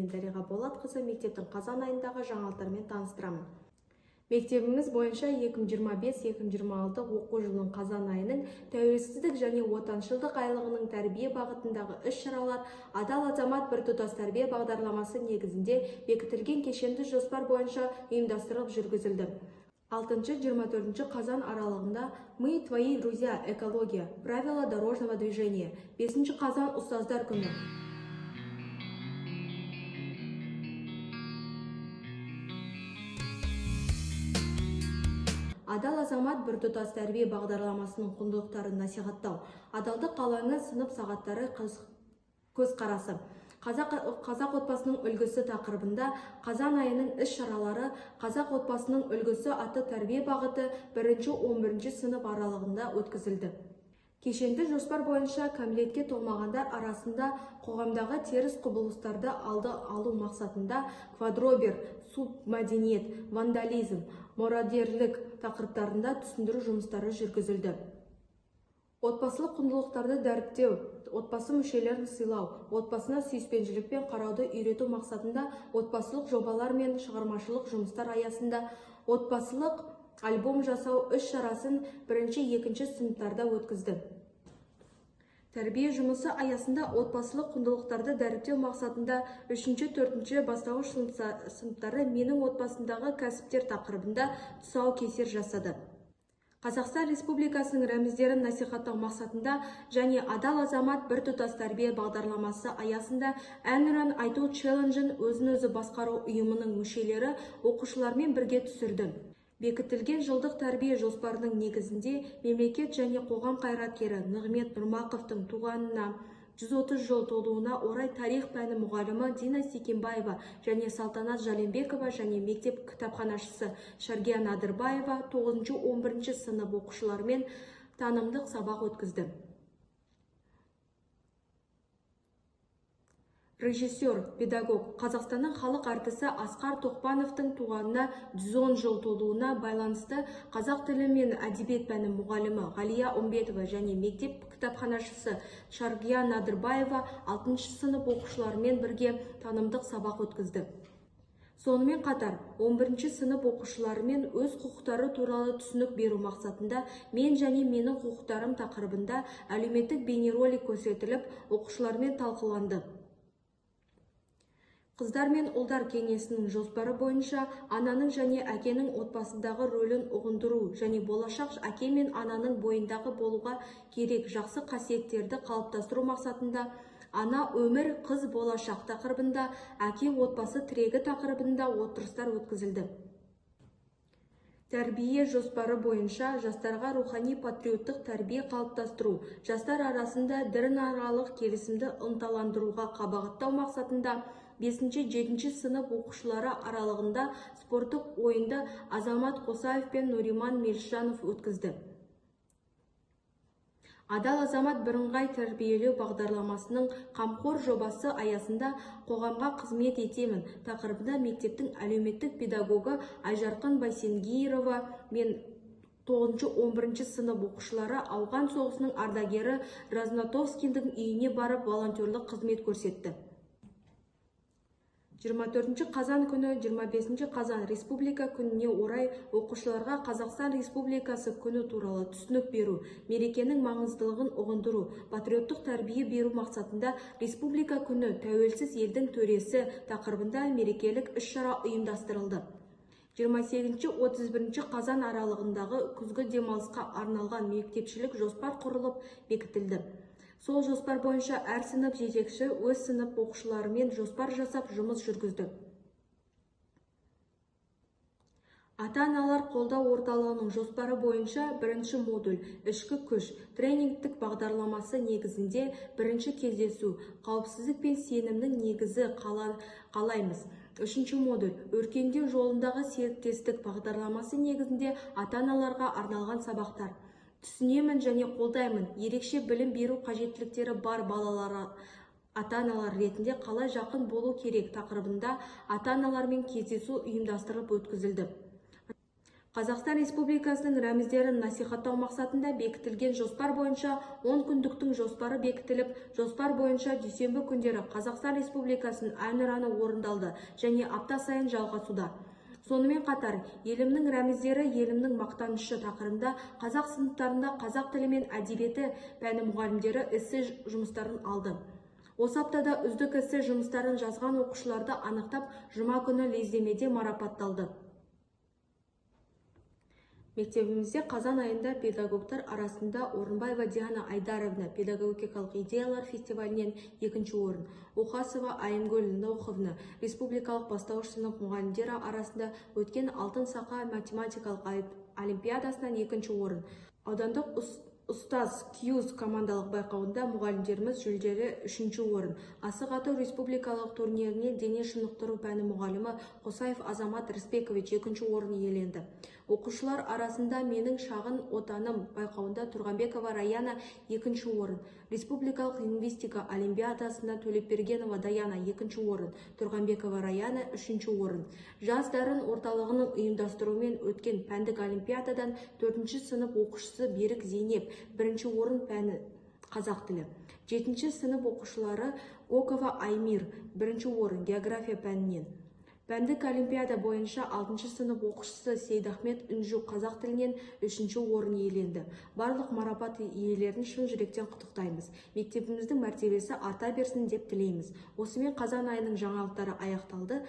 мен Дариға Болатқызы мектептің қазан айындағы жаңалықтармен таныстырамын. Мектебіміз бойынша 2025-2026 оқу жылының қазан айының тәуелсіздік және отаншылдық айлығының тәрбие бағытындағы іс-шаралар Адал азамат біртұтас тәрбие бағдарламасы негізінде бекітілген кешенді жоспар бойынша ұйымдастырылып жүргізілді. 6-24 қазан аралығында «Мы твои друзья. Экология. Правила дорожного движения». 5 қазан ұстаздар күні. Адал азамат біртұтас тәрбие бағдарламасының құндылықтарын насихаттау, адалдық алаңы сынып сағаттары көзқарасы. Қазақ отбасының үлгісі тақырыбында қазан айының іс-шаралары Қазақ отбасының үлгісі атты тәрбие бағыты 1-11 сынып аралығында өткізілді. Кешенді жоспар бойынша кәмелетке толмағандар арасында қоғамдағы теріс құбылыстарды алу мақсатында квадробер, субмәдениет, вандализм, мородерлік тақырыптарында түсіндіру жұмыстары жүргізілді. Отбасылық құндылықтарды дәріптеу, отбасы мүшелерін сыйлау, отбасына сүйіспеншілікпен қарауды үйрету мақсатында отбасылық жобалар мен шығармашылық жұмыстар аясында отбасылық альбом жасау іс-шарасын 1-2 сыныптарда өткізді. Тәрбие жұмысы аясында отбасылық құндылықтарды дәріптеу мақсатында 3-4 бастауыш сыныптары менің отбасындағы кәсіптер тақырыбында тұсаукесер жасады. Қазақстан Республикасының рәміздерін насихаттау мақсатында және Адал азамат біртұтас тәрбие бағдарламасы аясында әнұран айту челленджін өзін-өзі басқару ұйымының мүшелері оқушылармен бірге түсірді. Бекітілген жылдық тәрбие жоспарының негізінде мемлекет және қоғам қайраткері Нығмет Нұрмақовтың туғанына 130 жыл толуына орай тарих пәні мұғалімі Дина Секенбаева және Салтанат Жаленбекова және мектеп кітапханашысы Шаргия Надырбаева 9-11 сынып оқушыларымен танымдық сабақ өткізді. Режиссер, педагог, Қазақстанның халық артисі Асқар Тоқпановтың туғанына 110 жыл толуына байланысты қазақ тілі мен әдебиет пәні мұғалімі Ғалия Умбетова және мектеп кітапханашысы Шаргия Надырбаева 6 сынып оқушыларымен бірге танымдық сабақ өткізді. Сонымен қатар, 11 сынып оқушыларымен өз құқықтары туралы түсінік беру мақсатында мен және менің құқықтарым тақырыбында әлеуметтік бейнеролик көрсетіліп, оқушылармен талқыланды. Қыздар мен ұлдар кеңесінің жоспары бойынша ананың және әкенің отбасындағы рөлін ұғындыру және болашақ әке мен ананың бойындағы болуға керек жақсы қасиеттерді қалыптастыру мақсатында ана өмір, қыз болашақ тақырыбында, әке отбасы тірегі тақырыбында отырыстар өткізілді. Тәрбие жоспары бойынша жастарға рухани патриоттық тәрбие қалыптастыру, жастар арасында дінаралық келісімді ынталандыруға бағыттау мақсатында 5-7 сынып оқушылары аралығында спорттық ойынды Азамат Қосаев пен Нуриман Мелшанов өткізді. Адал азамат бірыңғай тәрбиелеу бағдарламасының қамқор жобасы аясында қоғамға қызмет етемін тақырыбында мектептің әлеуметтік педагогы Айжарқын Байсенгирова мен 9-11 сынып оқушылары ауған соғысының ардагері Разнатовскийдің үйіне барып волонтерлік қызмет көрсетті. 24 қазан күні 25 қазан Республика күніне орай оқушыларға Қазақстан Республикасы күні туралы түсінік беру, мерекенің маңыздылығын ұғындыру, патриоттық тәрбие беру мақсатында Республика күні тәуелсіз елдің төресі тақырыбында мерекелік іс-шара ұйымдастырылды. 28-31 қазан аралығындағы күзгі демалысқа арналған мектепшілік жоспар құрылып бекітілді. Сол жоспар бойынша әр сынып жетекші өз сынып оқушыларымен жоспар жасап жұмыс жүргізді. Ата-аналар қолдау орталығының жоспары бойынша 1-ші модуль ішкі күш тренингтік бағдарламасы негізінде 1-ші кездесу қауіпсіздік пен сенімнің негізі қалаймыз. 3-ші модуль өркендеу жолындағы серіктестік бағдарламасы негізінде ата-аналарға арналған сабақтар. Түсінемін және қолдаймын, ерекше білім беру қажеттіліктері бар балалары ата-аналар ретінде қалай жақын болу керек тақырыбында ата-аналармен кездесу ұйымдастырылып өткізілді. Қазақстан Республикасының рәміздерін насихаттау мақсатында бекітілген жоспар бойынша 10 күндіктің жоспары бекітіліп, жоспар бойынша дүйсенбі күндері Қазақстан Республикасының әнұраны орындалды және апта сайын жалғасуда. Сонымен қатар, елімнің рәміздері, елімнің мақтанышы тақырыбында қазақ сыныптарында қазақ тілі мен әдебиеті пәні мұғалімдері эссе жұмыстарын алды. Осы аптада үздік эссе жұмыстарын жазған оқушыларды анықтап, жұма күні лездемеде марапатталды. Мектебімізде қазан айында педагогтар арасында Орынбаева Диана Айдаровна педагогикалық идеялар фестивалінен 2-ші орын, Оқасова Айымгүл Науховна республикалық бастауыш сынып мұғалімдері арасында өткен алтын сақа математикалық олимпиадасынан 2-ші орын, аудандық ұстаз Кьюз командалық байқауында мұғалімдеріміз жүлделі 3-ші орын, Асық ату республикалық турниріне дене шынықтыру пәні мұғалімі Қосаев Азамат Рысбекович 2-ші орын иеленді. Оқушылар арасында менің шағын отаным байқауында Тұрғанбекова Раяна 2-ші орын, республикалық лингвистика олимпиадасында Төлепбергенова Даяна 2-ші орын, Тұрғанбекова Раяна 3-ші орын. Жас дарын орталығының ұйымдастыруымен өткен пәндік олимпиададан 4-ші сынып оқушысы Берік Зейнеп 1-ші орын пәні қазақ тілі. 7-ші сынып оқушылары Гокова Аймир 1-ші орын география пәнінен. Пәндік олимпиада бойынша 6-ші сынып оқушысы Сейдахмет Үнжу қазақ тілінен 3-ші орын иеленді. Барлық марапат иелерін шын жүректен құттықтаймыз. Мектебіміздің мәртебесі арта берсін деп тілейміз. Осымен қазан айының жаңалықтары аяқталды.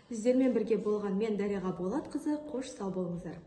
Сіздермен бірге болған мен Дариға Болатқызы, қош сау болыңыздар.